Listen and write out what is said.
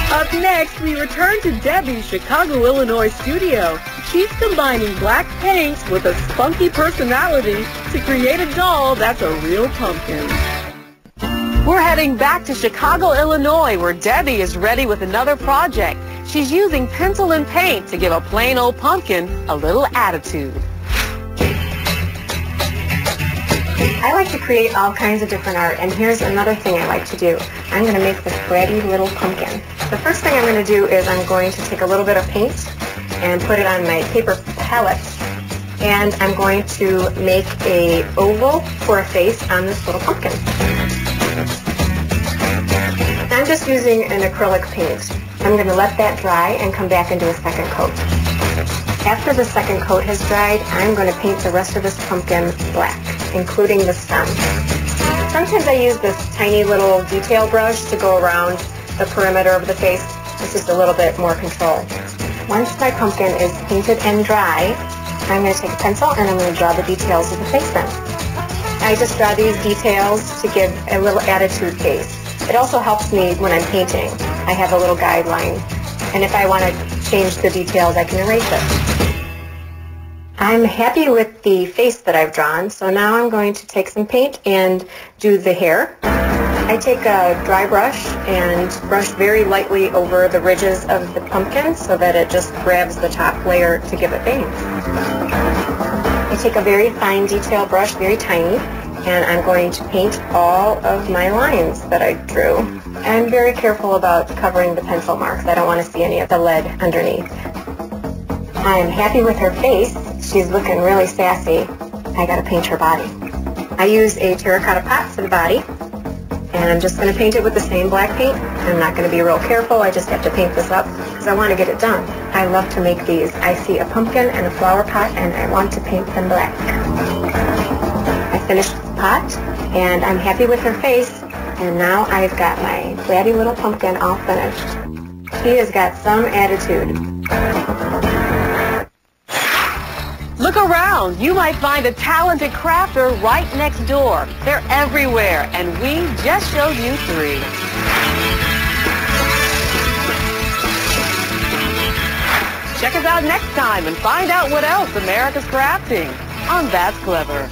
Up next, we return to Debbie's Chicago, Illinois studio. She's combining black paint with a spunky personality to create a doll that's a real pumpkin. We're heading back to Chicago, Illinois, where Debbie is ready with another project. She's using pencil and paint to give a plain old pumpkin a little attitude. I like to create all kinds of different art, and here's another thing I like to do. I'm going to make this bratty little pumpkin. The first thing I'm going to do is I'm going to take a little bit of paint and put it on my paper palette, and I'm going to make a oval for a face on this little pumpkin. I'm just using an acrylic paint. I'm going to let that dry and come back and do a second coat. After the second coat has dried, I'm going to paint the rest of this pumpkin black, including the stem. Sometimes I use this tiny little detail brush to go around the perimeter of the face. It's just a little bit more control. Once my pumpkin is painted and dry, I'm going to take a pencil and I'm going to draw the details of the face then. I just draw these details to give a little attitude face. It also helps me when I'm painting. I have a little guideline, and if I want to change the details, I can erase it. I'm happy with the face that I've drawn, so now I'm going to take some paint and do the hair. I take a dry brush and brush very lightly over the ridges of the pumpkin so that it just grabs the top layer to give it bangs. I take a very fine detail brush, very tiny, and I'm going to paint all of my lines that I drew. I'm very careful about covering the pencil marks. I don't want to see any of the lead underneath. I'm happy with her face. She's looking really sassy. I gotta paint her body. I use a terracotta pot for the body, and I'm just going to paint it with the same black paint. I'm not going to be real careful. I just have to paint this up because I want to get it done. I love to make these. I see a pumpkin and a flower pot, and I want to paint them black. I finished the pot, and I'm happy with her face, and now I've got my bratty little pumpkin all finished. She has got some attitude. Look around. You might find a talented crafter right next door. They're everywhere, and we just showed you 3. Check us out next time and find out what else America's crafting on That's Clever.